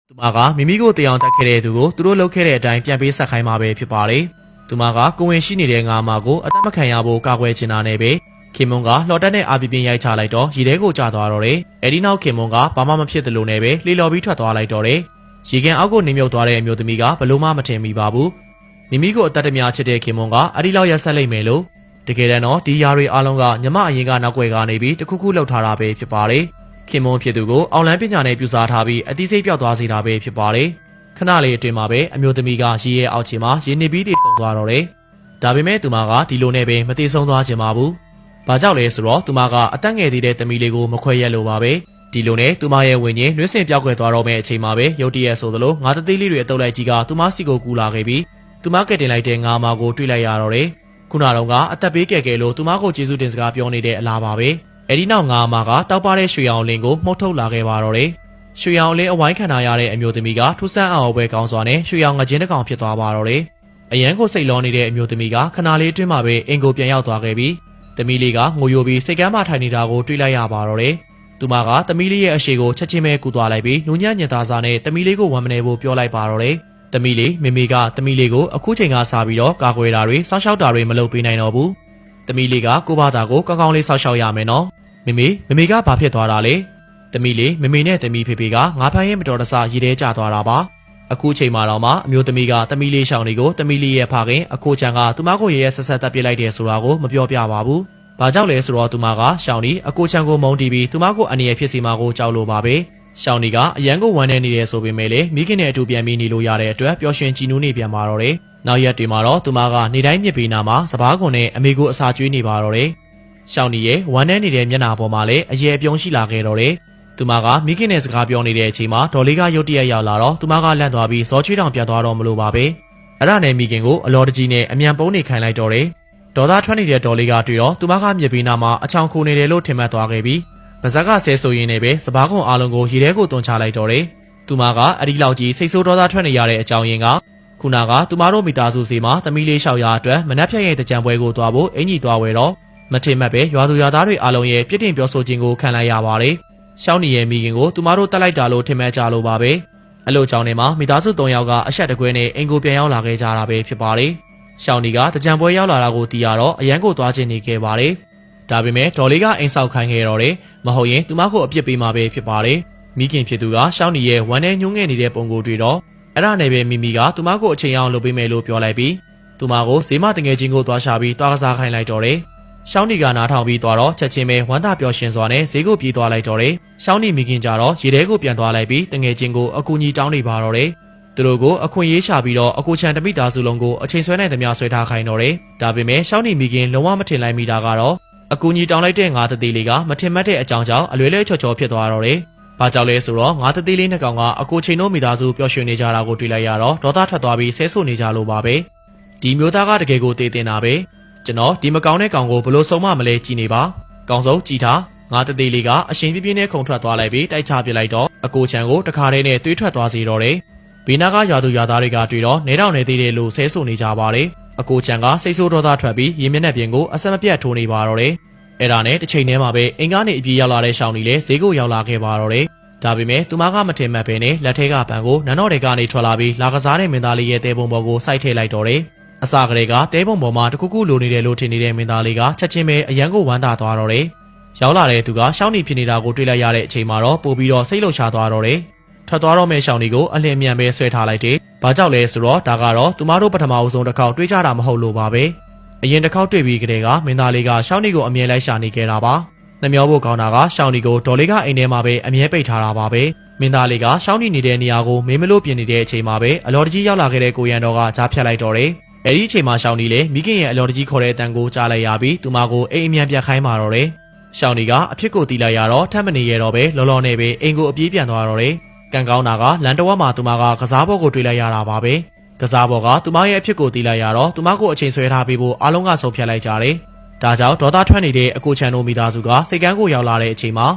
သူမကမိမိကိုတရားတက်ခဲ့တဲ့သူကိုသူတို့လုပ်ခဲ့တဲ့အတိုင်းပြန်ပေးဆက်ခိုင်းမှာပဲဖြစ်ပါတယ်။သူမကကိုဝင်ရှိနေတဲ့ငါမကိုအသက်မခံရဖို့ကာကွယ်ချင်တာနဲ့ပဲခင်မွန်ကလှော်တက်နဲ့အာပီပင်ရိုက်ချလိုက်တော့ရေထဲကိုကျသွားတော့တယ်။အဲဒီနောက်ခင်မွန်ကဘာမှမဖြစ်သလိုနဲ့ပဲလှေလော်ပြီးထွက်သွားလိုက်တော့တယ်။ရေကန်အောက်ကိုနေမြုပ်သွားတဲ့အမျိုးသမီးကဘလို့မှမထင်မိပါဘူး။မိမိကိုအသက်တများချစ်တဲ့ခင်မွန်ကအဒီလောက်ရက်ဆက်လိုက်မယ်လို့တကယ်တမ်းတော့ဒီຢာတွေအားလုံးကညမအရင်ကနောက်ွယ်ကနေပြီးတခုခုလှုပ်ထားတာပဲဖြစ်ပါတယ်။ခင်မွန်ဖြစ်သူကိုအောင်လန်းပညာနဲ့ပြူစားထားပြီးအသိစိတ်ပြောက်သွားစေတာပဲဖြစ်ပါတယ်။ခဏလေးအတွင်းမှာပဲအမျိုးသမီးကရေရဲ့အောက်ခြေမှာရေနစ်ပြီးတည်ဆုံသွားတော့တယ်။ဒါပေမဲ့သူမကဒီလိုနဲ့ပဲမတည်ဆုံသွားခြင်းပါဘူး။ဘာကြောင့်လဲဆိုတော့သူမကအသက်ငယ်သေးတဲ့သမီးလေးကိုမခွဲရက်လို့ပါပဲ။ဒီလိုနဲ့သူမရဲ့ဝိညာဉ်နှွေးစင်ပြောက်ကွယ်သွားတော့မယ့်အချိန်မှာပဲရုတ်တရက်ဆိုသလိုငါတသေးလေးတွေအတုပ်လိုက်ကြီးကသူမစီကိုကူလာခဲ့ပြီးသူမကတင်လိုက်တဲ့ငါမကိုတွေ့လိုက်ရတော့တယ်။ခုနကတော့ကအသက်ပေးကယ်လို့သူမကိုကျေးဇူးတင်စကားပြောနေတဲ့အလားပါပဲ။အဲဒီနောက်ငါမကတောက်ပတဲ့ရွှေရောင်လင်းကိုမှုတ်ထုတ်လာခဲ့ပါတော့တယ်။ရွှေရောင်လင်းအဝိုင်းခံထားရတဲ့အမျိုးသမီးကထူးဆန်းအောင်ပဲကောင်းစွာနဲ့ရွှေရောင်ငကြင်းတစ်ကောင်ဖြစ်သွားပါတော့တယ်။အရန်ကိုစိတ်လောနေတဲ့အမျိုးသမီးကခဏလေးအတွင်းမှာပဲအင်ကိုပြန်ရောက်သွားခဲ့ပြီးသမီးလေးကငိုယိုပြီးစိတ်ကမ်းမှထိုင်နေတာကိုတွေ့လိုက်ရပါတော့တယ်။သူမကသမီးလေးရဲ့အရှိကိုချက်ချင်းပဲကူသွားလိုက်ပြီးနူးညံ့ညင်သားစားနဲ့သမီးလေးကိုဝမ်းမနေဖို့ပြောလိုက်ပါတော့တယ်။သမီးလေးမိမိကသမီးလေးကိုအခုချိန်ကစားပြီးတော့ကာကွယ်တာတွေစောင့်ရှောက်တာတွေမလုပ်ပေးနိုင်တော့ဘူး။သမီးလေးကကိုဘာသာကိုကောင်းကောင်းလေးစောင့်ရှောက်ရမယ်နော်။မိမိကဘာဖြစ်သွားတာလဲ။သမီးလေးမိမိနဲ့သမီးဖေဖေကငါဖမ်းရဲ့မတော်တဆရေထဲကျသွားတာပါ။အခုချိန်မှာတော့မှအမျိုးသမီးကသမီးလေးရှောင်းတွေကိုသမီးလေးရဲ့ဖခင်အကိုချန်ကသူမကိုရဲဆက်ဆက်တပ်ပစ်လိုက်တယ်ဆိုတာကိုမပြောပြပါဘူး။ဘာကြောင့်လဲဆိုတော့သူမကရှောင်းဒီအကိုချန်ကိုမုန်းတီးပြီးသူမကိုအနေရဖြစ်စီမှာကိုကြောက်လို့ပါပဲ။ရှောင်းဒီကအရန်ကိုဝမ်းနေနေတယ်ဆိုပေမဲ့လေမိခင်နဲ့အတူပြန်ပြီးနေလို့ရတဲ့အတွက်ပျော်ရွှင်ကြည်နူးနေပြန်ပါတော့တယ်။နောက်ရက်တွေမှာတော့သူမကနေတိုင်းမြစ်ပေးနာမှာစပားခွန်နဲ့အမေကိုအစာကျွေးနေပါတော့တယ်။ရှောင်းဒီရဲ့ဝမ်းနေနေတဲ့မျက်နှာပေါ်မှာလည်းအရေအပြုံးရှိလာခဲ့တော့တယ်။သူမကမိခင်နဲ့စကားပြောနေတဲ့အချိန်မှာဒေါ်လေးကရုတ်တရက်ရောက်လာတော့သူမကလန့်သွားပြီးဇောချွေးတောင်ပြန်သွားတော့မလို့ပါပဲ။အဲ့ဒါနဲ့မိခင်ကိုအလော်တကြီးနဲ့အမြန်ပုံးနေခိုင်းလိုက်တော့တယ်။ဒေါ်သားထွက်နေတဲ့ဒေါ်လေးကတွေ့တော့သူမကမြစ်ပေးနာမှာအချောင်ခိုနေတယ်လို့ထင်မှတ်သွားခဲ့ပြီးပါဇက်ကဆဲဆိုရင်းနဲ့ပဲစပားခွန်အားလုံးကိုရေထဲကိုတွန်းချလိုက်တော့တယ်။သူမကအဒီလောက်ကြီးစိတ်ဆိုးဒေါသထွက်နေရတဲ့အကြောင်းရင်းကခုနကသူမတို့မိသားစုစီမှာသမီးလေးလျှောက်ရအတွက်မနှက်ဖြတ်ရဲ့တကြံပွဲကိုသွားဖို့အင်ကြီးသွားဝဲတော့မထင်မှတ်ပဲရွာသူရွာသားတွေအားလုံးရဲ့ပြစ်တင်ပြောဆိုခြင်းကိုခံလိုက်ရပါတယ်။ရှောင်းနီရဲ့မိခင်ကိုသူမတို့တက်လိုက်တာလို့ထင်မှတ်ကြလို့ပါပဲ။အလို့ကြောင့်နေမှာမိသားစု၃ယောက်ကအဆက်တကွဲနဲ့အင်ကိုပြန်ရောက်လာခဲ့ကြတာပဲဖြစ်ပါတယ်။ရှောင်းနီကတကြံပွဲရောက်လာတာကိုသိရတော့အရန်ကိုသွားခြင်းနေခဲ့ပါတယ်။ဒါပေမဲ့ဒေါ်လေးကအိမ်ဆောက်ခိုင်းခဲ့တော့တယ်။မဟုတ်ရင်သူမကိုအပြစ်ပေးမှာပဲဖြစ်ပါတယ်။မိခင်ဖြစ်သူကရှောင်းနီရဲ့ဝမ်းနဲ့ညှိုးငယ်နေတဲ့ပုံကိုတွေ့တော့အဲ့ဒါနဲ့ပဲမိမိကသူမကိုအချိန်အောင်လုပ်ပေးမယ်လို့ပြောလိုက်ပြီးသူမကိုဈေးမတငယ်ချင်းကိုသွားရှာပြီးသွားကစားခိုင်းလိုက်တော့တယ်။ရှောင်းနီကနားထောင်ပြီးသွားတော့ချက်ချင်းပဲဝမ်းသာပျော်ရွှင်စွာနဲ့ဈေးကိုပြေးသွားလိုက်တော့တယ်။ရှောင်းနီမိခင်ကြတော့ရေထဲကိုပြန်သွားလိုက်ပြီးတငယ်ချင်းကိုအကူကြီးတောင်းနေပါတော့တယ်။သူတို့ကိုအခွင့်ရေးရှာပြီးတော့အကူချန်တမိသားစုလုံးကိုအချိန်ဆွဲနိုင်သမျှဆွဲထားခိုင်းတော့တယ်။ဒါပေမဲ့ရှောင်းနီမိခင်လုံးဝမထင်လိုက်မိတာကတော့အကူကြီးတောင်းလိုက်တဲ့ငါးတသေးလေးကမထင်မှတ်တဲ့အကြောင်းကြောင့်အလွဲလွဲချော်ချော်ဖြစ်သွားတော့တယ်။ဘာကြောင့်လဲဆိုတော့ငါးတသေးလေးနှစ်ကောင်ကအကူချိန်တို့မိသားစုပျော်ရွှင်နေကြတာကိုတွေ့လိုက်ရတော့ဒေါသထွက်သွားပြီးဆဲဆိုနေကြလို့ပါပဲ။ဒီမျိုးသားကတကယ်ကိုတည်တင်တာပဲ။ကျွန်တော်ဒီမကောင်းတဲ့ကောင်ကိုဘလို့ဆုံးမမလဲကြည်နေပါ။ကောင်းဆုံးကြည်ထားငါးတသေးလေးကအရှင်ပြပြင်းနဲ့ခုန်ထွက်သွားလိုက်ပြီးတိုက်ချပစ်လိုက်တော့အကူချန်ကိုတခါတည်းနဲ့သွေးထွက်သွားစေတော့တယ်။ဘေးနာကရွာသူရွာသားတွေကတွေ့တော့နေတော့နေသေးတယ်လို့ဆဲဆိုနေကြပါတယ်။အကူချန်ကစိတ်ဆိုးဒေါသထွက်ပြီးရေမျက်နှာပြင်ကိုအဆက်မပြတ်ထိုးနေပါတော့တယ်။အဲ့ဒါနဲ့တစ်ချိန်တည်းမှာပဲအင်ကားနေအပြေးရောက်လာတဲ့ရှောင်းနီလည်းဈေးကိုရောက်လာခဲ့ပါတော့တယ်။ဒါပေမဲ့သူမကမထင်မှတ်ပဲနဲ့လက်ထဲကပန်ကိုနန်းတော်တွေကနေထွက်လာပြီးလာကစားတဲ့မင်းသားလေးရဲ့တဲပုံပေါ်ကိုစိုက်ထည့်လိုက်တော့တယ်။အစာကလေးကတဲပုံပေါ်မှာတခုခုလိုနေတယ်လို့ထင်နေတဲ့မင်းသားလေးကချက်ချင်းပဲအရန်ကိုဝမ်းသာသွားတော့တယ်။ရောက်လာတဲ့သူကရှောင်းနီဖြစ်နေတာကိုတွေ့လိုက်ရတဲ့အချိန်မှာတော့ပို့ပြီးတော့စိတ်လှုပ်ရှားသွားတော့တယ်။ထွက်သွားတော့မဲ့ရှောင်းနီကိုအလင်းမြန်ပဲဆွဲထားလိုက်တယ်။ဘာကြောင့်လဲဆိုတော့ဒါကတော့သူမတို့ပထမအဆုံးတစ်ခေါက်တွေ့ကြတာမဟုတ်လို့ပါပဲ။အရင်တစ်ခေါက်တွေ့ပြီးကတည်းကမင်းသားလေးကရှောင်းနီကိုအမြဲလိုက်ရှာနေခဲ့တာပါ။နှမျောဖို့ကောင်းတာကရှောင်းနီကိုဒေါ်လေးကအိမ်ထဲမှာပဲအမြဲပိတ်ထားတာပါပဲ။မင်းသားလေးကရှောင်းနီနေတဲ့နေရာကိုမေးမလို့ပြင်နေတဲ့အချိန်မှာပဲအလော်တကြီးရောက်လာခဲ့တဲ့ကိုရန်တော်ကကြားဖြတ်လိုက်တော့တယ်။အဲဒီအချိန်မှာရှောင်းနီလည်းမိခင်ရဲ့အလော်တကြီးခေါ်တဲ့အတန်ကိုကြားလိုက်ရပြီးသူမကိုအိမ်အမြန်ပြန်ခိုင်းပါတော့တယ်။ရှောင်းနီကအဖြစ်ကိုတီးလိုက်ရတော့ထပ်မနေရတော့ပဲလော်လော်နဲ့ပဲအိမ်ကိုအပြေးပြန်သွားတော့တယ်။ကံကောင်းတာကလန်တဝက်မှာသူမကကစားဘောကိုတွေ့လိုက်ရတာပါပဲ။ကစားဘောကသူမရဲ့အဖြစ်ကိုတီးလိုက်ရတော့သူမကိုအချိန်ဆွဲထားပေးဖို့အားလုံးကဆုံးဖြတ်လိုက်ကြတယ်။ဒါကြောင့်ဒေါသထွက်နေတဲ့အကိုချန်တို့မိသားစုကစိတ်ကန်းကိုရောက်လာတဲ့အချိန်မှာ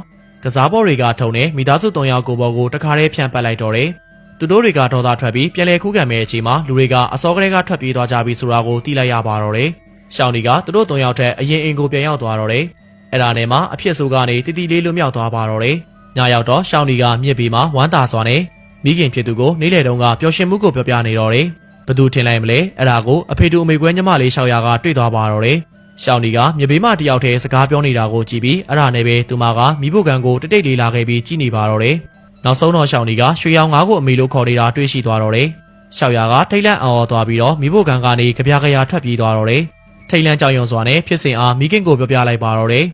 ကစားဘောတွေကထုံနေမိသားစု၃ယောက်ကိုဘောကိုတခါတည်းဖြန့်ပတ်လိုက်တော့တယ်။သူတို့တွေကဒေါသထွက်ပြီးပြန်လည်ခုခံမဲ့အချိန်မှာလူတွေကအစောကလေးကထွက်ပြေးသွားကြပြီဆိုတာကိုသိလိုက်ရပါတော့တယ်။ရှောင်းနီကသူတို့၃ယောက်ထက်အရင်အိမ်ကိုပြန်ရောက်သွားတော့တယ်။အဲ့ဒါနဲ့မှအဖြစ်ဆိုးကနေတီတီလေးလွတ်မြောက်သွားပါတော့တယ်။ညရောက်တော့ရှောင်းနီကမြစ်ပြီးမှဝမ်းသာစွာနဲ့ မိခင်ဖြစ်သူကိုနေ့လယ်တုန်းကပျော်ရွှင်မှုကိုပြောပြနေတော့တယ်ဘသူထင်လိုက်မလဲအဲ့ဒါကိုအဖေတူအမေကွဲညီမလေးရှောက်ရကတွေ့သွားပါတော့တယ်ရှောင်းဒီကမြေပေးမတယောက်တည်းစကားပြောနေတာကိုကြည့်ပြီးအဲ့ဒါနဲ့ပဲသူမကမိဖို့ကန်ကိုတိတ်တိတ်လေးလာခဲ့ပြီးကြည့်နေပါတော့တယ်နောက်ဆုံးတော့ရှောင်းဒီကရွှေရောင်ငါးကိုအမေလို့ခေါ်နေတာတွေ့ရှိသွားတော့တယ်ရှောက်ရကထိတ်လန့်အောင်သွားပြီးတော့မိဖို့ကန်ကနေကြပြားကြရာထွက်ပြေးသွားတော့တယ်ထိတ်လန့်ကြောင်ရွံစွာနဲ့ဖြစ်စဉ်အားမိခင်ကိုပြောပြလိုက်ပါတော့တယ်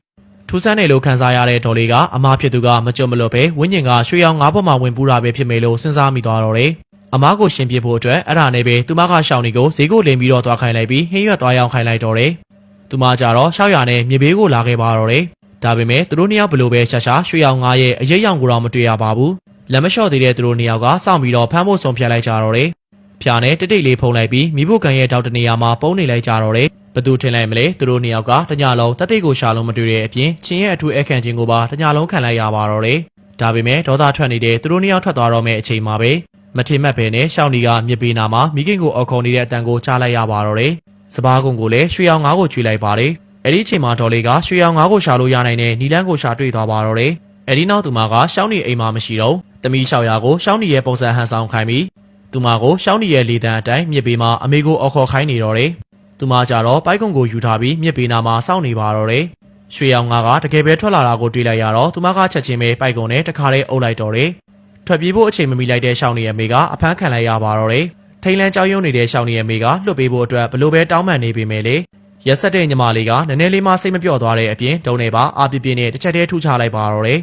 ထူးဆန်းတယ်လို့ခံစားရတဲ့ဒေါ်လေးကအမားဖြစ်သူကမကြုံမလွတ်ပဲဝင်းကျင်ကရွှေရောင်ငါးပေါ်မှာဝင်ပူးတာပဲဖြစ်မယ်လို့စဉ်းစားမိသွားတော့တယ်အမားကိုရှင်ပြဖို့အတွက်အဲ့ဒါနဲ့ပဲသူမကရှောင်းဒီကိုဈေးကိုလင်းပြီးတော့သွားခိုင်းလိုက်ပြီးဟင်းရွက်သွားရောက်ခိုင်းလိုက်တော့တယ်သူမကြတော့ရှောက်ရနဲ့မြေဘေးကိုလာခဲ့ပါတော့တယ်ဒါပေမဲ့သူတို့နှစ်ယောက်ဘလို့ပဲရှာရှာရွှေရောင်ငါးရဲ့အရေးရောင်ကိုတော့မတွေ့ရပါဘူးလက်မလျှော့သေးတဲ့သူတို့နှစ်ယောက်ကစောင့်ပြီးတော့ဖမ်းဖို့ဆုံးဖြတ်လိုက်ကြတော့တယ်ဖြာနဲ့တိတ်တိတ်လေးဖုံးလိုက်ပြီးမိဖို့ကန်ရဲ့တောက်တနေရာမှာပုံနေလိုက်ကြတော့တယ်ဘသူထင်လိုက်မလဲသူတို့နှစ်ယောက်ကတညလုံးတက်တိတ်ကိုရှာလုံးမတွေ့တဲ့အပြင်ချင်းရဲ့အထူးအခန့်ချင်းကိုပါတညလုံးခံလိုက်ရပါတော့တယ်ဒါပေမဲ့ဒေါသထွက်နေတဲ့သူတို့နှစ်ယောက်ထွက်သွားတော့မယ့်အချိန်မှာပဲမထင်မှတ်ပဲနဲ့ရှောင်းဒီကမြစ်ပေးနာမှာမိခင်ကိုအော်ခုံနေတဲ့အတန်ကိုကြားလိုက်ရပါတော့တယ်စပားကုန်းကိုလည်းရွှေရောင်ငါးကိုကျွေးလိုက်ပါတယ်အဲ့ဒီအချိန်မှာဒေါ်လေးကရွှေရောင်ငါးကိုရှာလို့ရနိုင်တဲ့နီလန်းကိုရှာတွေ့သွားပါတော့တယ်အဲ့ဒီနောက်သူမကရှောင်းဒီအိမ်မှာမရှိတော့တမီရှောက်ရာကိုရှောင်းဒီရဲ့ပုံစံဟန်ဆောင်ခိုင်းပြီးသူမကိုရှောင်းဒီရဲ့လေတံအတိုင်းမြစ်ပေးမှာအမေကိုအော်ခေါ်ခိုင်းနေတော့တယ်သူမကြတော့ပိုက်ကုံကိုယူထားပြီးမြစ်ပေးနာမှာစောင့်နေပါတော့တယ်ရွှေရောင်ငါးကတကယ်ပဲထွက်လာတာကိုတွေ့လိုက်ရတော့သူမကချက်ချင်းပဲပိုက်ကုံနဲ့တခါတည်းအုပ်လိုက်တော့တယ်ထွက်ပြေးဖို့အချိန်မမီလိုက်တဲ့ရှောင်းဒီရဲ့အမေကအဖမ်းခံလိုက်ရပါတော့တယ်ထိန်လန်းကြောက်ရွံ့နေတဲ့ရှောင်းဒီရဲ့အမေကလွတ်ပေးဖို့အတွက်ဘလို့ပဲတောင်းပန်နေပေမဲ့လေရက်ဆက်တဲ့ညီမလေးကနည်းနည်းလေးမှစိတ်မပြော့သွားတဲ့အပြင်ဒုံနေပါအာပြပြနဲ့တစ်ချက်တည်းထူချလိုက်ပါတော့တယ်